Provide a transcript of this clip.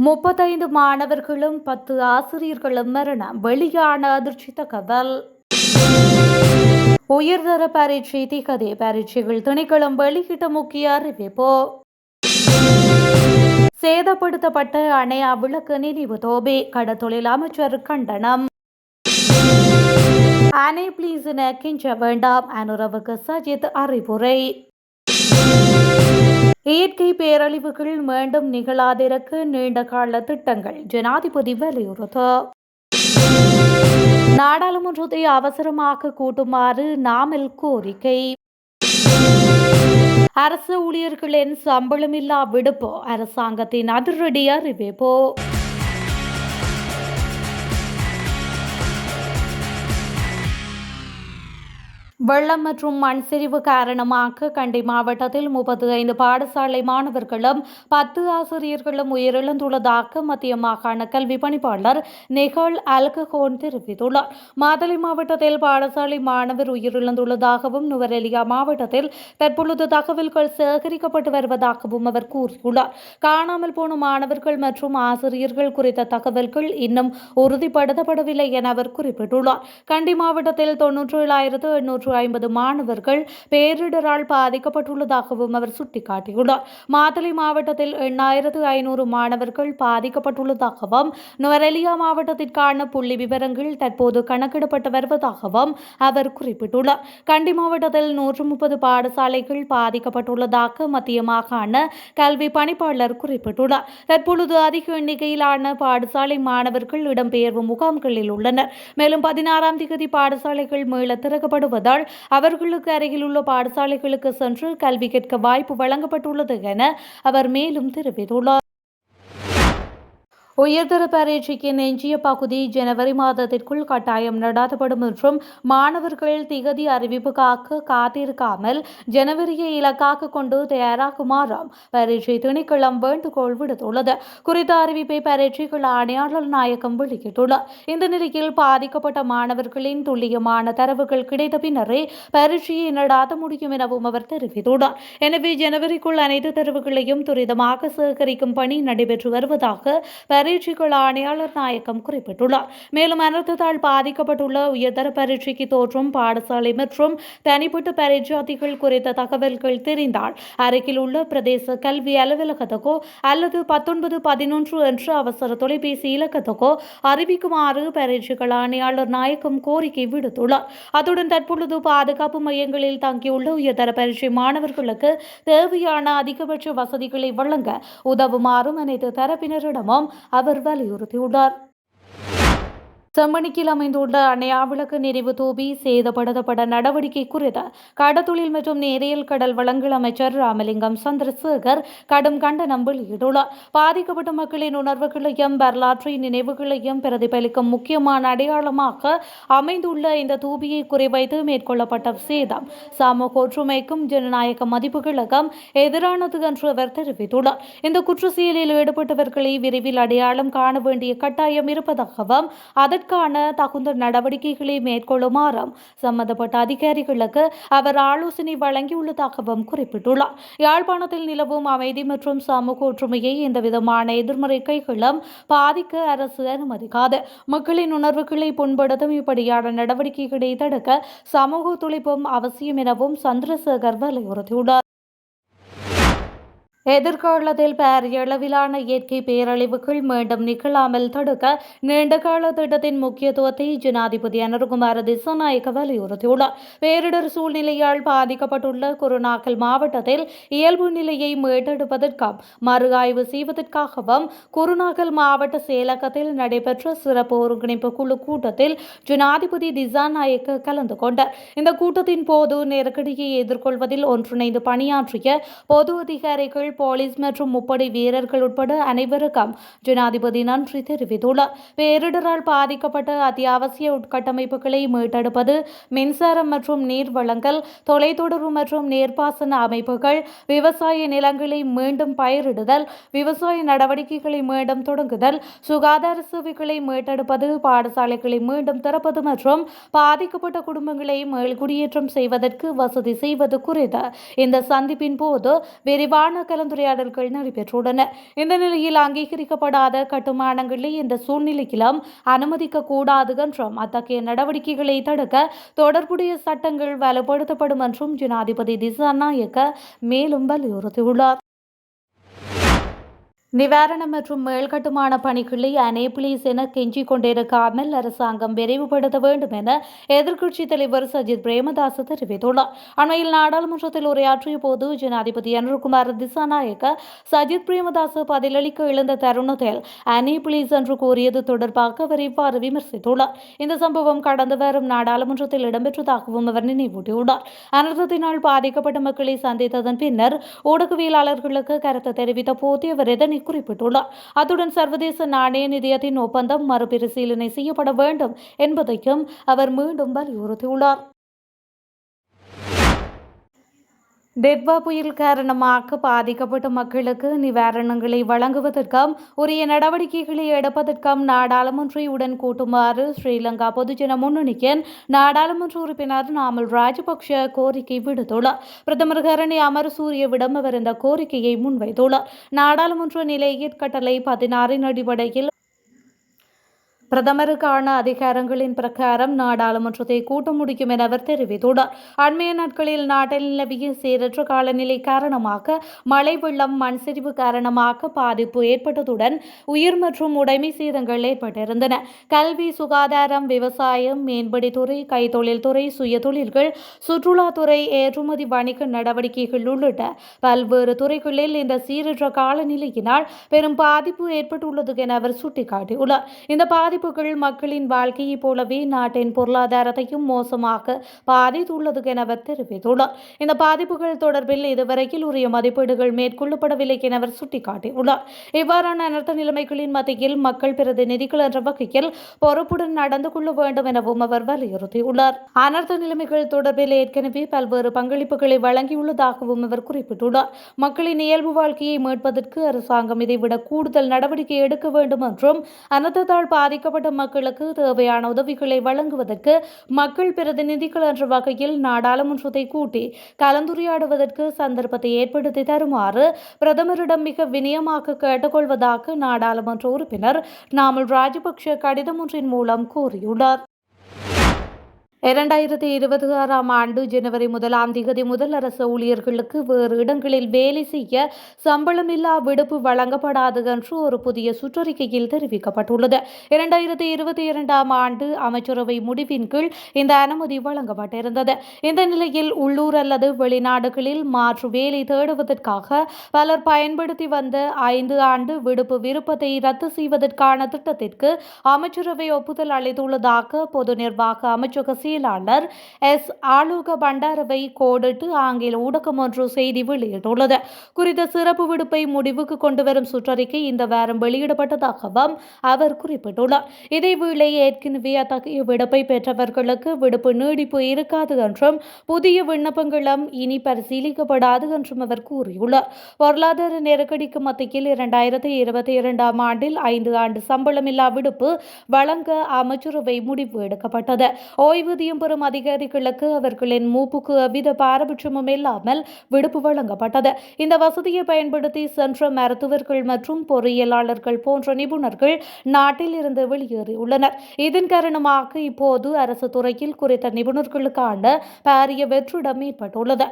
35 மாணவர்களும் 10 ஆசிரியர்களும் மரணம். வெளியான அதிர்ச்சி தகவல். உயர்தர பரீட்சை திகதி. பரீட்சைகள் திணைக்களம் வெளியிட்ட முக்கிய அறிவிப்பு. சேதப்படுத்தப்பட்ட அணையா விளக்கு நினைவு தோபி. கடத்தொழில் அமைச்சர் கண்டனம். அணை பிளீஸ் என கெஞ்ச வேண்டாம், அனுரவுக்கு சஜித் அறிவுரை. இயற்கை பேரழிவுகள் மீண்டும் நிகழாதிருக்க நீண்ட கால திட்டங்கள் ஜனாதிபதி வலியுறுத்து. நாடாளுமன்றத்தை அவசரமாக கூட்டுமாறு நாமல் கோரிக்கை. அரசு ஊழியர்களின் சம்பளமில்லா விடுப்பு. அரசாங்கத்தின் அதிரடி அறிவிப்பு. வெள்ளம் மற்றும் மண் சரிவு காரணமாக கண்டி மாவட்டத்தில் 35 பாடசாலை மாணவர்களும் 10 ஆசிரியர்களும் உயிரிழந்துள்ளதாக மத்திய மாகாண கல்வி பணிப்பாளர் நிகழ் அல்கஹோன் தெரிவித்துள்ளார். மாத்தளை மாவட்டத்தில் பாடசாலை மாணவர் உயிரிழந்துள்ளதாகவும் நுவரெலியா மாவட்டத்தில் தற்பொழுது தகவல்கள் சேகரிக்கப்பட்டு வருவதாகவும் அவர் கூறியுள்ளார். காணாமல் போன மாணவர்கள் மற்றும் ஆசிரியர்கள் குறித்த தகவல்கள் இன்னும் உறுதிப்படுத்தப்படவில்லை என அவர் குறிப்பிட்டுள்ளார். கண்டி மாவட்டத்தில் 97,850 மாணவர்கள் பேரிடரால் பாதிக்கப்பட்டுள்ளதாகவும் அவர் சுட்டிக்காட்டியுள்ளார். மாத்தளை மாவட்டத்தில் 8,500 மாணவர்கள் பாதிக்கப்பட்டுள்ளதாகவும் நுவரெலியா மாவட்டத்திற்கான புள்ளி விவரங்கள் தற்போது கணக்கிடப்பட்டு வருவதாகவும் அவர் குறிப்பிட்டுள்ளார். கண்டி மாவட்டத்தில் 130 பாடசாலைகள் பாதிக்கப்பட்டுள்ளதாக மத்திய மாகாண கல்வி பணிப்பாளர் குறிப்பிட்டுள்ளார். தற்பொழுது அதிக எண்ணிக்கையிலான பாடசாலை மாணவர்கள் இடம்பெயர்வு முகாம்களில் உள்ளனர். மேலும் 16ஆம் தேதி பாடசாலைகள் மீள திறக்கப்படுவதால் அவர்களுக்கு அருகில் உள்ள பாடசாலைகளுக்கு சென்று கல்வி கேட்க வாய்ப்பு வழங்கப்பட்டுள்ளது என அவர் மேலும் தெரிவித்துள்ளார். உயர்தர பரீட்சைக்கு எஞ்சிய பகுதி ஜனவரி மாதத்திற்குள் கட்டாயம் நடாத்தப்படும் என்றும் மாணவர்கள் திகதி அறிவிப்புக்காக காத்திருக்காமல் ஜனவரியை இலக்காக கொண்டு தயாராகுமாறும் பரீட்சை திணைக்களம் வேண்டுகோள் விடுத்துள்ளது. குறித்த அறிவிப்பை பரீட்சைகள் ஆணையாளர் நாயகம் வெளியிட்டுள்ளார். இந்த நிலையில் பாதிக்கப்பட்ட மாணவர்களின் துல்லியமான தரவுகள் கிடைத்த பின்னரே பரீட்சையை நடாத்த முடியும் எனவும் அவர் தெரிவித்துள்ளார். எனவே ஜனவரிக்குள் அனைத்து தரவுகளையும் துரிதமாக சேகரிக்கும் பணி நடைபெற்று வருவதாக பரீட்சைகள் ஆணையாளர் நாயகம் குறிப்பிட்டுள்ளார். மேலும் அனர்த்தத்தால் பாதிக்கப்பட்டுள்ள உயர்தர பரீட்சைக்கு தோற்றும் பாடசாலை மற்றும் தனிப்பட்ட பரீட்சார்த்திகள் குறித்த தகவல்கள் தெரிந்தால் அருகில் உள்ள பிரதேச கல்வி அலுவலகத்துக்கோ அல்லது 1911 என்ற அவசர தொலைபேசி இலக்கத்துக்கோ அறிவிக்குமாறு பரீட்சைகள் ஆணையாளர் நாயகம் கோரிக்கை விடுத்துள்ளார். அத்துடன் தற்பொழுது பாதுகாப்பு மையங்களில் தங்கியுள்ள உயர்தர பரீட்சை மாணவர்களுக்கு தேவையான அதிகபட்ச வசதிகளை வழங்க உதவுமாறும் அனைத்து தரப்பினரிடமும் அவர் வலியுறுத்தியுள்ளார். செம்மணிக்கில் அமைந்துள்ள அணையா விளக்கு நினைவு தூபி சேதப்படுத்தப்பட்ட நடவடிக்கை குறித்து கடத்தொழில் மற்றும் நேரியல் கடல் வளங்கள் அமைச்சர் ராமலிங்கம் சந்திரசேகர் கடும் கண்டனம் வெளியிட்டுள்ளார். பாதிக்கப்பட்ட மக்களின் உணர்வுகளையும் வரலாற்றை நினைவுகளையும் பிரதிபலிக்கும் முக்கியமான அடையாளமாக அமைந்துள்ள இந்த தூபியை குறிவைத்து மேற்கொள்ளப்பட்ட சேதம் சமூக ஒற்றுமைக்கும் ஜனநாயக மதிப்புகளுக்கும் எதிரானது என்று அவர் தெரிவித்துள்ளார். இந்த குற்ற செயலில் ஈடுபட்டவர்களை விரைவில் அடையாளம் காண வேண்டிய கட்டாயம் இருப்பதாகவும் அதற்கான தகுந்த நடவடிக்கைகளை மேற்கொள்ளுமாறும் சம்பந்தப்பட்ட அதிகாரிகளுக்கு அவர் ஆலோசனை வழங்கியுள்ளதாகவும் குறிப்பிட்டுள்ளார். யாழ்ப்பாணத்தில் நிலவும் அமைதி மற்றும் சமூக ஒற்றுமையை எந்தவிதமான எதிர்மறை கைகளும் பாதிக்க அரசு அனுமதிக்காது. மக்களின் உணர்வுகளை புண்படுத்தும் இப்படியான நடவடிக்கைகளை தடுக்க சமூக ஒத்துழைப்பும் அவசியம் எனவும் சந்திரசேகர் வலியுறுத்தியுள்ளார். எதிர்காலத்தில் பாரியளவிலான இயற்கை பேரழிவுகள் மீண்டும் நிகழாமல் தடுக்க நீண்டகால திட்டத்தின் முக்கியத்துவத்தை ஜனாதிபதி அனுரகுமார திசாநாயக்க வலியுறுத்தியுள்ளார். பேரிடர் சூழ்நிலையால் பாதிக்கப்பட்டுள்ள குருநாகல் மாவட்டத்தில் இயல்பு நிலையை மீட்டெடுப்பதற்கும் மறு ஆய்வு செய்வதற்காகவும் குருநாகல் மாவட்ட செயலகத்தில் நடைபெற்ற சிறப்பு ஒருங்கிணைப்பு குழு கூட்டத்தில் ஜனாதிபதி திசாநாயக்க கலந்து கொண்டார். இந்த கூட்டத்தின் போது நெருக்கடியை எதிர்கொள்வதில் ஒன்றிணைந்து பணியாற்றிய பொது அதிகாரிகள், போலீஸ் மற்றும் முப்படை வீரர்கள் உட்பட அனைவருக்கும் ஜனாதிபதி நன்றி தெரிவித்துள்ளார். பேரிடரால் பாதிக்கப்பட்ட அத்தியாவசிய உட்கட்டமைப்புகளை மீட்டெடுப்பது, மின்சாரம் மற்றும் நீர் வழங்கல், தொலைத்தொடர்பு மற்றும் நீர்ப்பாசன அமைப்புகள், விவசாய நிலங்களை மீண்டும் பயிரிடுதல், விவசாய நடவடிக்கைகளை மீண்டும் தொடங்குதல், சுகாதார சேவைகளை மீட்டெடுப்பது, பாடசாலைகளை மீண்டும் திறப்பது மற்றும் பாதிக்கப்பட்ட குடும்பங்களை மீள்குடியேற்றம் செய்வதற்கு வசதி செய்வது குறித்து இந்த சந்திப்பின் போது விரிவான கலந்துரையாடல்கள் நடைபெற்றுள்ளன. இந்த நிலையில் அங்கீகரிக்கப்படாத கட்டுமானங்களை இந்த சூழ்நிலையிலும் அனுமதிக்க கூடாது என்றும் அத்தகைய நடவடிக்கைகளை தடுக்க தொடர்புடைய சட்டங்கள் வலுப்படுத்தப்படும் என்றும் ஜனாதிபதி திசாநாயக்க மேலும் வலியுறுத்தியுள்ளார். நிவாரணம் மற்றும் மேல்கட்டுமான பணிகளை அனேபிளிஸ் என கெஞ்சிக் கொண்டிருக்காமல் அரசாங்கம் விரைவுபடுத்த வேண்டும் என எதிர்க்கட்சித் தலைவர் சஜித் பிரேமதாச தெரிவித்துள்ளார். அண்மையில் நாடாளுமன்றத்தில் உரையாற்றிய போது ஜனாதிபதி அனுர்குமார் திசாநாயக்க சஜித் பிரேமதாச பதிலளிக்க எழுந்த தருணத்தில் அனேபிளிஸ் என்று கூறியது தொடர்பாக அவர் இவ்வாறு விமர்சித்துள்ளார். இந்த சம்பவம் கடந்த வாரம் நாடாளுமன்றத்தில் இடம்பெற்றதாகவும் அவர் நினைவூட்டியுள்ளார். அனர்த்தத்தினால் பாதிக்கப்பட்ட மக்களை சந்தித்ததன் பின்னர் ஊடகவியலாளர்களுக்கு கருத்து தெரிவித்த போது அவர் இதனை குறிப்பிட்டுள்ளார். அத்துடன் சர்வதேச நாணய நிதியத்தின் ஒப்பந்தம் மறுபரிசீலனை செய்யப்பட வேண்டும் என்பதையும் அவர் மீண்டும் வலியுறுத்தியுள்ளார். டெட்வா புயல் காரணமாக பாதிக்கப்பட்ட மக்களுக்கு நிவாரணங்களை வழங்குவதற்கும் உரிய நடவடிக்கைகளை எடுப்பதற்கும் நாடாளுமன்றை உடன் கூட்டுமாறு ஸ்ரீலங்கா பொதுஜன முன்னணியின் நாடாளுமன்ற உறுப்பினர் நாமல் ராஜபக்ஷ கோரிக்கை விடுத்துள்ளார். பிரதமர் ஹரணி அமரசூரியவிடம் அவர் இந்த கோரிக்கையை முன்வைத்துள்ளார். நாடாளுமன்ற நிலையற் கட்டளை 16 அடிப்படையில் பிரதமருக்கான அதிகாரங்களின் பிரகாரம் நாடாளுமன்றத்தை கூட்ட முடியும் என அவர் தெரிவித்துள்ளார். அண்மைய நாட்களில் நாட்டில் நிலவிய சீரற்ற காலநிலை காரணமாக மழை வெள்ளம் மண் சரிவு காரணமாக பாதிப்பு ஏற்பட்டதுடன் உயிர் மற்றும் உடைமை சேதங்கள் ஏற்பட்டிருந்தன. கல்வி, சுகாதாரம், விவசாயம், மீன்பிடித்துறை, கைத்தொழில் துறை, சுய தொழில்கள், சுற்றுலாத்துறை, ஏற்றுமதி வணிக நடவடிக்கைகள் உள்ளிட்ட பல்வேறு துறைகளில் இந்த சீரற்ற காலநிலையினால் பெரும் பாதிப்பு ஏற்பட்டுள்ளது என அவர் சுட்டிக்காட்டியுள்ளார். இந்த பாதிப்புகள் மக்களின் வாழ்க்கையைப் போலவே நாட்டின் பொருளாதாரத்தையும் மோசமாக பாதித்துள்ளது என அவர் தெரிவித்துள்ளார். இந்த பாதிப்புகள் தொடர்பில் இதுவரையில் உரிய மதிப்பீடுகள் மேற்கொள்ளப்படவில்லை என அவர் சுட்டிக்காட்டியுள்ளார். இவ்வாறான அனர்த்த நிலைமைகளின் மத்தியில் மக்கள் பிரதிநிதிகள் என்ற வகையில் பொறுப்புடன் நடந்து கொள்ள வேண்டும் எனவும் அவர் வலியுறுத்தியுள்ளார். அனர்த்த நிலைமைகள் தொடர்பில் ஏற்கனவே பல்வேறு பங்களிப்புகளை வழங்கியுள்ளதாகவும் அவர் குறிப்பிட்டுள்ளார். மக்களின் இயல்பு வாழ்க்கையை மீட்பதற்கு அரசாங்கம் இதைவிட கூடுதல் நடவடிக்கை எடுக்க வேண்டும் என்றும் அனர்த்தத்தால் பாதிக்கப்பட்ட மக்களுக்கு தேவையான உதவிகளை வழங்குவதற்கு மக்கள் பிரதிநிதிகள் என்ற வகையில் நாடாளுமன்றத்தை கூட்டி கலந்துரையாடுவதற்கு சந்தர்ப்பத்தை ஏற்படுத்தி தருமாறு பிரதமரிடம் மிக வினயமாக கேட்டுக்கொள்வதாக நாடாளுமன்ற உறுப்பினர் நாமல் ராஜபக்ஷ கடிதம் ஒன்றின் மூலம் கூறியுள்ளார். 2026 ஆண்டு ஜனவரி 1 முதல் அரசு ஊழியர்களுக்கு வேறு இடங்களில் வேலை செய்ய சம்பளமில்லா விடுப்பு வழங்கப்படாது என்று ஒரு புதிய சுற்றறிக்கையில் தெரிவிக்கப்பட்டுள்ளது. 2022 ஆண்டு அமைச்சரவை முடிவின் கீழ் இந்த அனுமதி வழங்கப்பட்டிருந்தது. இந்த நிலையில் உள்ளூர் அல்லது வெளிநாடுகளில் மாற்று வேலை தேடுவதற்காக பலர் பயன்படுத்தி வந்த 5 ஆண்டு விடுப்பு விருப்பத்தை ரத்து செய்வதற்கான திட்டத்திற்கு அமைச்சரவை ஒப்புதல் அளித்துள்ளதாக பொது நிர்வாக அமைச்சக செயலாளர் எஸ். ஆலோக பண்டாரவை கோடிட்டு ஆங்கில ஊடகம் ஒன்று செய்தி வெளியிட்டுள்ளது. குறித்த சிறப்பு விடுப்பை முடிவுக்கு கொண்டுவரும் சுற்றறிக்கை இந்த வாரம் வெளியிடப்பட்டதாகவும் அவர் குறிப்பிட்டுள்ளார். இதேவேளை ஏற்கனவே அத்தகைய விடுப்பை பெற்றவர்களுக்கு விடுப்பு நீடிப்பு இருக்காது என்றும் புதிய விண்ணப்பங்களும் இனி பரிசீலிக்கப்படாது என்றும் அவர் கூறியுள்ளார். பொருளாதார நெருக்கடிக்கு மத்தியில் 2022 ஆண்டில் 5 ஆண்டு சம்பளமில்லா விடுப்பு வழங்க அமைச்சரவை முடிவு எடுக்கப்பட்டது. ஓய்வூதியம் பெறும் அதிகாரிகளுக்கு அவர்களின் மூப்புக்கு எவ்வித பாரபட்சமும் இல்லாமல் விடுப்பு வழங்கப்பட்டது. இந்த வசதியை பயன்படுத்தி சென்ற மருத்துவர்கள் மற்றும் பொறியியலாளர்கள் போன்ற நிபுணர்கள் நாட்டில் இருந்து வெளியேறியுள்ளனர். இதன் காரணமாக இப்போது அரசு துறையில் குறித்த நிபுணர்களுக்கான பாரிய வெற்றிடம் ஏற்பட்டுள்ளது.